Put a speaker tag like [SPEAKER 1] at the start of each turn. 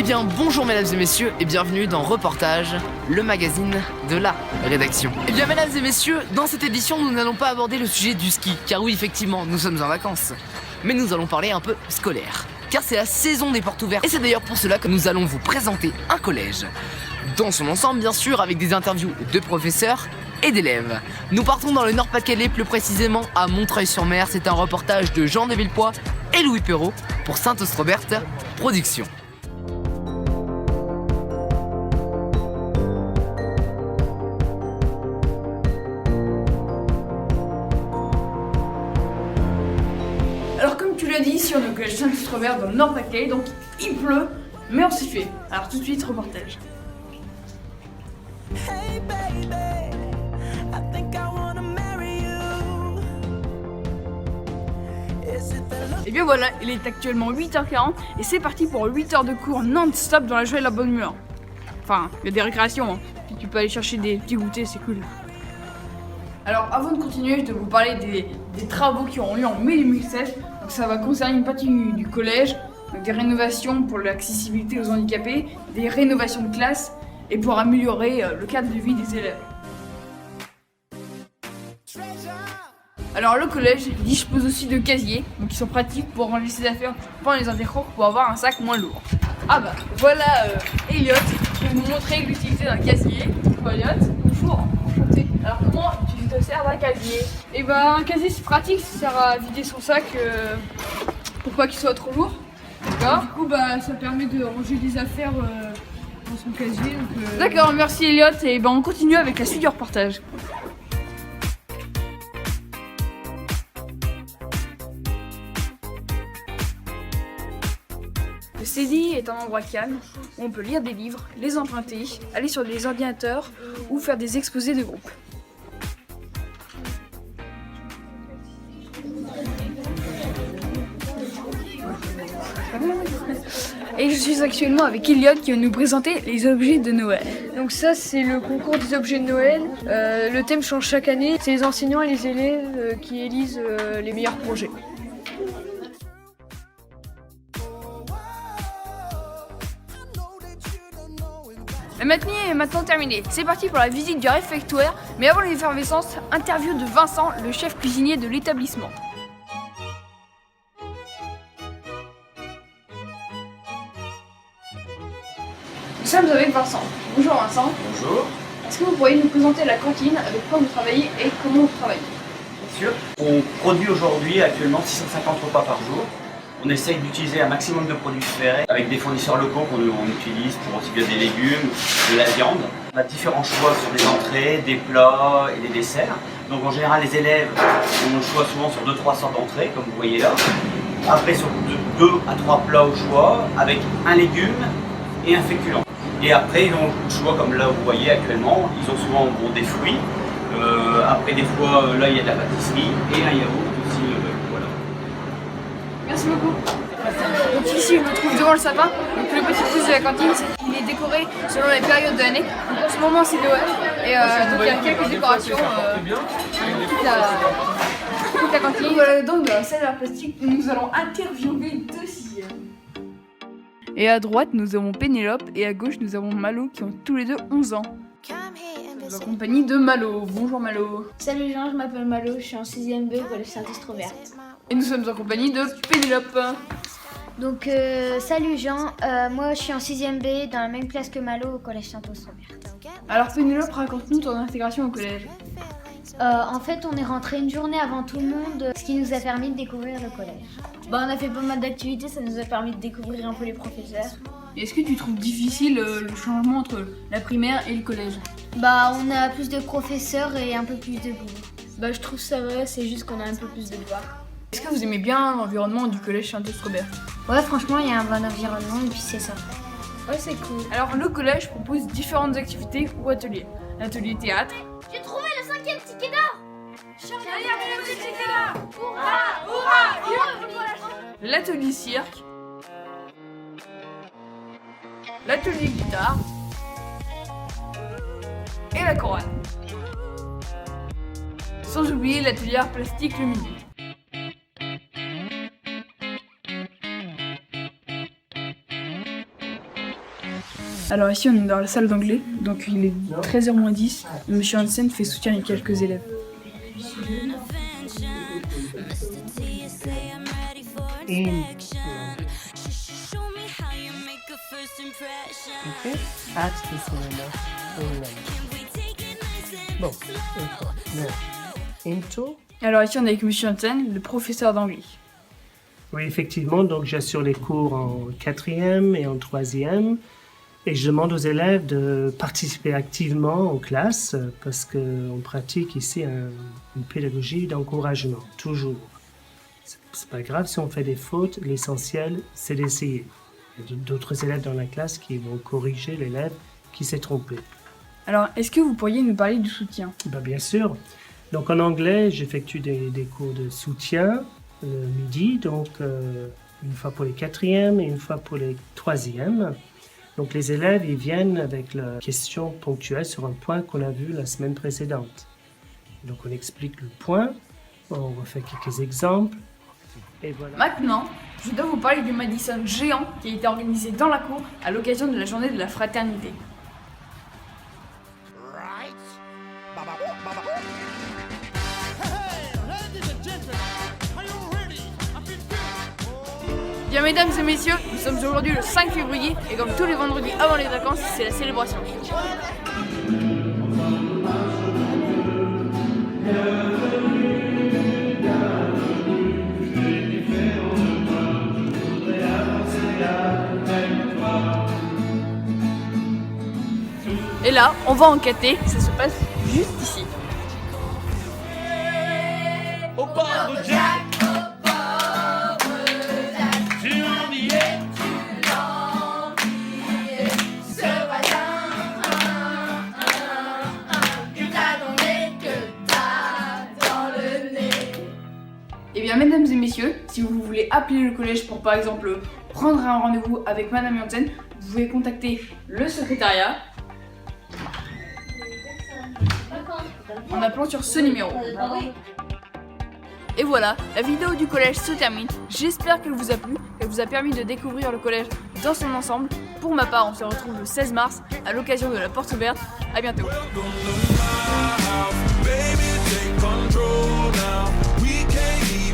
[SPEAKER 1] Eh bien bonjour mesdames et messieurs et bienvenue dans Reportage, le magazine de la rédaction. Eh bien mesdames et messieurs, dans cette édition nous n'allons pas aborder le sujet du ski, car oui effectivement nous sommes en vacances. Mais nous allons parler un peu scolaire, car c'est la saison des portes ouvertes et c'est d'ailleurs pour cela que nous allons vous présenter un collège. Dans son ensemble bien sûr avec des interviews de professeurs et d'élèves. Nous partons dans le Nord-Pas-de-Calais, plus précisément à Montreuil-sur-Mer. C'est un reportage de Jean de Villepoix et Louis Perrault pour Saint-Ostrobert Productions.
[SPEAKER 2] Alors comme tu l'as dit, ici on est au collège Saint-Ostrobert dans le Nord-Pas-de-Calais, donc il pleut, mais on s'y fait. Alors tout de suite, reportage.
[SPEAKER 3] Hey baby, I think I wanna marry you. Is it the love?
[SPEAKER 2] Et bien voilà, il est actuellement 8h40 et c'est parti pour 8 heures de cours non-stop dans la joie et la bonne humeur. Enfin, il y a des récréations, hein. Puis tu peux aller chercher des petits goûters, c'est cool. Alors avant de continuer, je vais vous parler des travaux qui auront lieu en mai 2016. Donc ça va concerner une partie du collège, donc des rénovations pour l'accessibilité aux handicapés, des rénovations de classe et pour améliorer le cadre de vie des élèves. Alors le collège dispose aussi de casiers, donc qui sont pratiques pour ranger ses affaires pendant les intercours pour avoir un sac moins lourd. Ah bah voilà Elliot, je vais vous montrer l'utilité d'un casier. Elliot, bonjour, enchanté. Alors comment tu te sers d'un casier? Et ben un casier c'est pratique, ça sert à vider son sac pour pas qu'il soit trop lourd. D'accord. Du coup bah ça permet de ranger des affaires dans son casier. D'accord, merci Elliot, et ben on continue avec la suite du reportage. Le CDI est un endroit calme où on peut lire des livres, les emprunter, aller sur des ordinateurs ou faire des exposés de groupe. Et je suis actuellement avec Elliot qui va nous présenter les objets de Noël. Donc ça c'est le concours des objets de Noël. Le thème change chaque année. C'est les enseignants et les élèves qui élisent les meilleurs projets. La matinée est maintenant terminée. C'est parti pour la visite du réfectoire. Mais avant l'effervescence, interview de Vincent, le chef cuisinier de l'établissement. Nous sommes avec Vincent. Bonjour Vincent.
[SPEAKER 4] Bonjour,
[SPEAKER 2] Est-ce que vous pourriez nous présenter la cantine, avec quoi vous travaillez et comment vous travaillez?
[SPEAKER 4] bien sûr. On produit aujourd'hui actuellement 650 repas par jour. On essaye d'utiliser un maximum de produits frais avec des fournisseurs locaux qu'on utilise pour aussi bien des légumes, de la viande. On a différents choix sur des entrées, des plats et des desserts. Donc en général les élèves ont le choix souvent sur 2-3 sortes d'entrées comme vous voyez là. Après sur 2 à 3 plats au choix avec un légume et un féculent. Et après ils ont le choix comme là vous voyez actuellement, ils ont souvent des fruits. Après des fois là il y a de la pâtisserie et un yaourt aussi. Voilà.
[SPEAKER 2] Merci beaucoup. Donc ici je me trouve devant le sapin. Donc le petit plus de la cantine, c'est qu'il est décoré selon les périodes de l'année. Donc en ce moment c'est Noël et donc il y a quelques décorations toute la cantine. Voilà, donc dans la salle à plastique nous allons interviewer 2 sixièmes. Et à droite nous avons Pénélope et à gauche nous avons Malo qui ont tous les deux 11 ans. En compagnie de Malo. Bonjour Malo.
[SPEAKER 5] Salut Jean, je m'appelle Malo, je suis en 6ème B au collège Saint-Ostrobert.
[SPEAKER 2] Et nous sommes en compagnie de Pénélope.
[SPEAKER 5] Donc salut Jean, moi je suis en 6ème B dans la même classe que Malo au collège Saint-Ostrobert.
[SPEAKER 2] Alors Pénélope, raconte-nous ton intégration au collège.
[SPEAKER 5] En fait on est rentré une journée avant tout le monde, ce qui nous a permis de découvrir le collège. Bah, on a fait pas mal d'activités, ça nous a permis de découvrir un peu les professeurs.
[SPEAKER 2] Et est-ce que tu trouves difficile le changement entre la primaire et le collège?
[SPEAKER 5] Bah on a plus de professeurs et un peu plus de cours. Bah je trouve ça vrai, c'est juste qu'on a un peu plus de devoirs.
[SPEAKER 2] Est-ce que vous aimez bien l'environnement du collège Saint-Ostrobert?
[SPEAKER 5] Ouais franchement il y a un bon environnement et puis c'est ça. Ouais c'est cool.
[SPEAKER 2] Alors le collège propose différentes activités ou ateliers. L'atelier théâtre.
[SPEAKER 6] J'ai trouvé le 5e ticket d'or.
[SPEAKER 2] L'atelier cirque. L'atelier guitare. la chorale. Sans oublier l'atelier art plastique le midi. Alors ici on est dans la salle d'anglais, donc il est 13h moins 10. Monsieur Hansen fait soutien à quelques élèves.
[SPEAKER 7] Bon, Into.
[SPEAKER 2] Alors ici on est avec Monsieur Hansen, le professeur d'anglais.
[SPEAKER 7] Oui, effectivement, donc j'assure les cours en 4e et en 3e et je demande aux élèves de participer activement aux classes parce qu'on pratique ici une pédagogie d'encouragement, toujours. C'est pas grave si on fait des fautes, l'essentiel c'est d'essayer. Il y a d'autres élèves dans la classe qui vont corriger l'élève qui s'est trompé.
[SPEAKER 2] Alors est-ce que vous pourriez nous parler du soutien?
[SPEAKER 7] Ben, bien sûr. Donc en anglais, j'effectue des cours de soutien le midi, donc une fois pour les 4e et une fois pour les 3e. Donc les élèves, ils viennent avec leurs questions ponctuelles sur un point qu'on a vu la semaine précédente. Donc on explique le point, on refait quelques exemples, et voilà.
[SPEAKER 2] Maintenant, je dois vous parler du Madison géant qui a été organisé dans la cour à l'occasion de la journée de la fraternité. Bien mesdames et messieurs, nous sommes aujourd'hui le 5 février et comme tous les vendredis avant les vacances, c'est la célébration. Et là, on va enquêter, ça se passe juste ici.
[SPEAKER 8] Au bord de Jack, tu l'enviais, ce voisin que t'as dans le nez, que t'as dans le nez.
[SPEAKER 2] Et bien mesdames et messieurs, si vous voulez appeler le collège pour par exemple prendre un rendez-vous avec Madame Hansen, vous pouvez contacter le secrétariat en appelant sur ce numéro. Et voilà, la vidéo du collège se termine. J'espère qu'elle vous a plu, qu'elle vous a permis de découvrir le collège dans son ensemble. Pour ma part, on se retrouve le 16 mars à l'occasion de la porte ouverte. À bientôt.
[SPEAKER 8] Baby, take control now. We can't